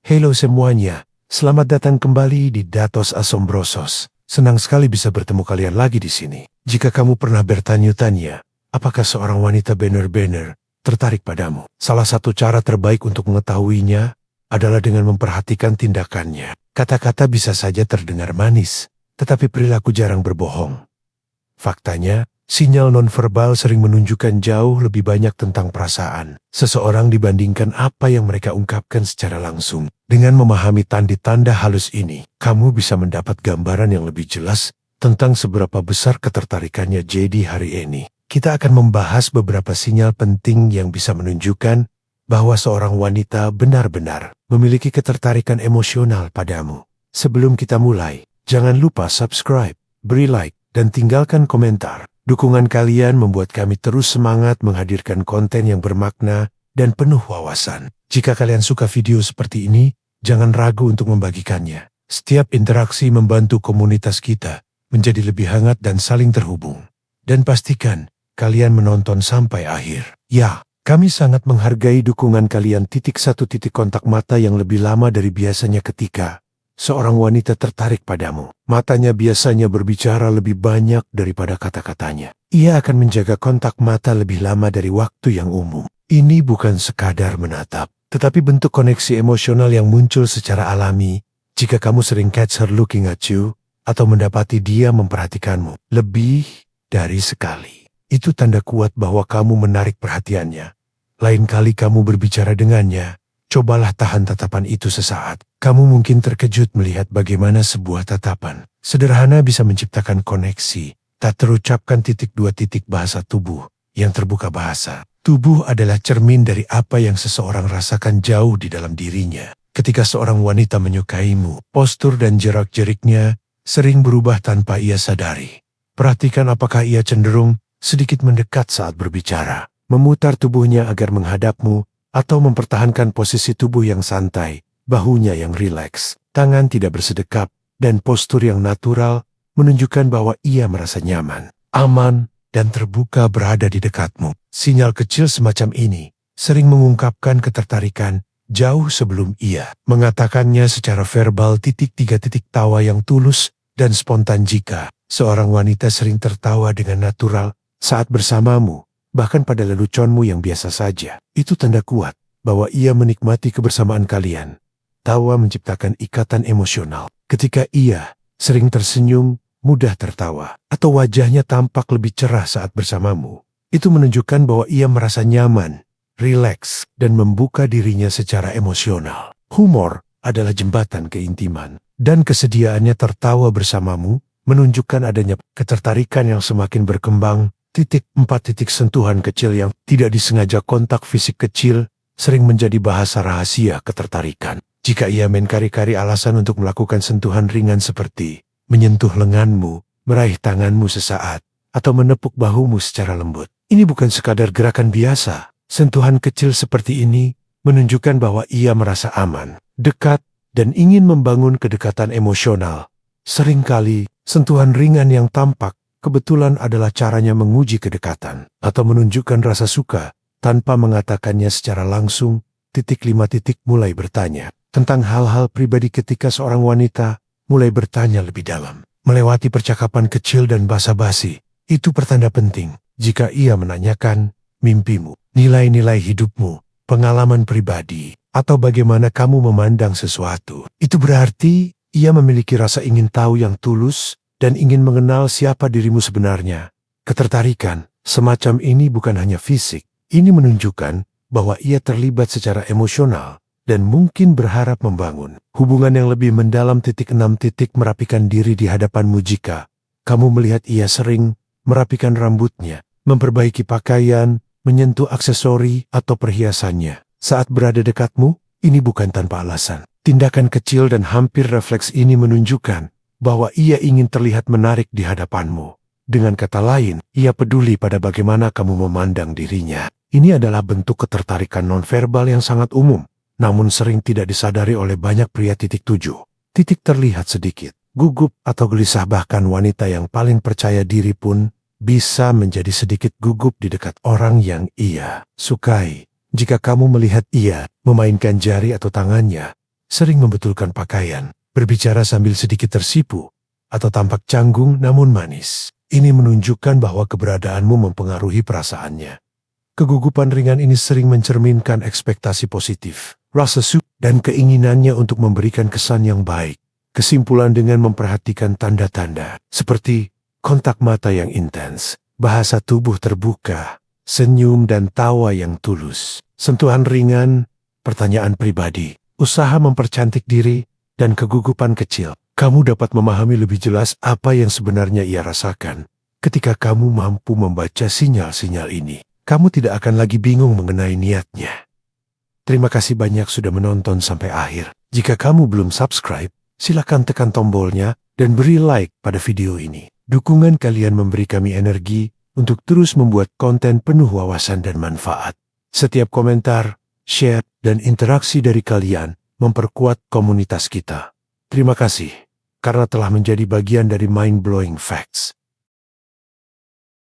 Halo semuanya, selamat datang kembali di Datos Asombrosos. Senang sekali bisa bertemu kalian lagi di sini. Jika kamu pernah bertanya-tanya, apakah seorang wanita benar-benar tertarik padamu? Salah satu cara terbaik untuk mengetahuinya adalah dengan memperhatikan tindakannya. Kata-kata bisa saja terdengar manis, tetapi perilaku jarang berbohong. Faktanya, sinyal nonverbal sering menunjukkan jauh lebih banyak tentang perasaan seseorang dibandingkan apa yang mereka ungkapkan secara langsung. Dengan memahami tanda-tanda halus ini, kamu bisa mendapat gambaran yang lebih jelas tentang seberapa besar ketertarikannya Jadi hari ini. Kita akan membahas beberapa sinyal penting yang bisa menunjukkan bahwa seorang wanita benar-benar memiliki ketertarikan emosional padamu. Sebelum kita mulai, jangan lupa subscribe, beri like, dan tinggalkan komentar. Dukungan kalian membuat kami terus semangat menghadirkan konten yang bermakna dan penuh wawasan. Jika kalian suka video seperti ini, jangan ragu untuk membagikannya. Setiap interaksi membantu komunitas kita menjadi lebih hangat dan saling terhubung. Dan pastikan kalian menonton sampai akhir. Ya, kami sangat menghargai dukungan kalian. Satu titik kontak mata yang lebih lama dari biasanya ketika seorang wanita tertarik padamu. Matanya biasanya berbicara lebih banyak daripada kata-katanya. Ia akan menjaga kontak mata lebih lama dari waktu yang umum. Ini bukan sekadar menatap, tetapi bentuk koneksi emosional yang muncul secara alami jika kamu sering catch her looking at you atau mendapati dia memperhatikanmu lebih dari sekali. Itu tanda kuat bahwa kamu menarik perhatiannya. Lain kali kamu berbicara dengannya, cobalah tahan tatapan itu sesaat. Kamu mungkin terkejut melihat bagaimana sebuah tatapan sederhana bisa menciptakan koneksi. Tak terucapkan bahasa tubuh yang terbuka bahasa. Tubuh adalah cermin dari apa yang seseorang rasakan jauh di dalam dirinya. Ketika seorang wanita menyukaimu, postur dan gerak-geriknya sering berubah tanpa ia sadari. Perhatikan apakah ia cenderung sedikit mendekat saat berbicara, memutar tubuhnya agar menghadapmu, atau mempertahankan posisi tubuh yang santai, bahunya yang rileks, tangan tidak bersedekap, dan postur yang natural menunjukkan bahwa ia merasa nyaman, aman, dan terbuka berada di dekatmu. Sinyal kecil semacam ini sering mengungkapkan ketertarikan jauh sebelum ia mengatakannya secara verbal. Tawa yang tulus dan spontan. Jika seorang wanita sering tertawa dengan natural saat bersamamu, bahkan pada leluconmu yang biasa saja, itu tanda kuat bahwa ia menikmati kebersamaan kalian. Tawa menciptakan ikatan emosional. Ketika ia sering tersenyum, mudah tertawa, atau wajahnya tampak lebih cerah saat bersamamu, itu menunjukkan bahwa ia merasa nyaman, rileks, dan membuka dirinya secara emosional. Humor adalah jembatan keintiman, dan kesediaannya tertawa bersamamu menunjukkan adanya ketertarikan yang semakin berkembang. Sentuhan kecil yang tidak disengaja, kontak fisik kecil, sering menjadi bahasa rahasia ketertarikan. Jika ia mencari alasan untuk melakukan sentuhan ringan seperti menyentuh lenganmu, meraih tanganmu sesaat, atau menepuk bahumu secara lembut. Ini bukan sekadar gerakan biasa. Sentuhan kecil seperti ini menunjukkan bahwa ia merasa aman, dekat, dan ingin membangun kedekatan emosional. Seringkali, sentuhan ringan yang tampak kebetulan adalah caranya menguji kedekatan atau menunjukkan rasa suka tanpa mengatakannya secara langsung. Mulai bertanya tentang hal-hal pribadi. Ketika seorang wanita mulai bertanya lebih dalam, melewati percakapan kecil dan basa-basi, itu pertanda penting. Jika ia menanyakan mimpimu, nilai-nilai hidupmu, pengalaman pribadi, atau bagaimana kamu memandang sesuatu, itu berarti ia memiliki rasa ingin tahu yang tulus dan ingin mengenal siapa dirimu sebenarnya. Ketertarikan semacam ini bukan hanya fisik, ini menunjukkan bahwa ia terlibat secara emosional dan mungkin berharap membangun hubungan yang lebih mendalam. Merapikan diri di hadapanmu. Jika kamu melihat ia sering merapikan rambutnya, memperbaiki pakaian, menyentuh aksesori atau perhiasannya saat berada dekatmu, ini bukan tanpa alasan. Tindakan kecil dan hampir refleks ini menunjukkan bahwa ia ingin terlihat menarik di hadapanmu. Dengan kata lain, ia peduli pada bagaimana kamu memandang dirinya. Ini adalah bentuk ketertarikan nonverbal yang sangat umum, namun sering tidak disadari oleh banyak pria. Terlihat sedikit gugup atau gelisah. Bahkan wanita yang paling percaya diri pun bisa menjadi sedikit gugup di dekat orang yang ia sukai. Jika kamu melihat ia memainkan jari atau tangannya sering membetulkan pakaian, berbicara sambil sedikit tersipu, atau tampak canggung namun manis. Ini menunjukkan bahwa keberadaanmu mempengaruhi perasaannya. Kegugupan ringan ini sering mencerminkan ekspektasi positif, rasa suka, dan keinginannya untuk memberikan kesan yang baik. Kesimpulan dengan memperhatikan tanda-tanda, seperti kontak mata yang intens, bahasa tubuh terbuka, senyum dan tawa yang tulus, sentuhan ringan, pertanyaan pribadi, usaha mempercantik diri, dan kegugupan kecil. Kamu dapat memahami lebih jelas apa yang sebenarnya ia rasakan. Ketika kamu mampu membaca sinyal-sinyal ini, kamu tidak akan lagi bingung mengenai niatnya. Terima kasih banyak sudah menonton sampai akhir. Jika kamu belum subscribe, silakan tekan tombolnya dan beri like pada video ini. Dukungan kalian memberi kami energi untuk terus membuat konten penuh wawasan dan manfaat. Setiap komentar, share, dan interaksi dari kalian memperkuat komunitas kita. Terima kasih karena telah menjadi bagian dari Mind Blowing Facts.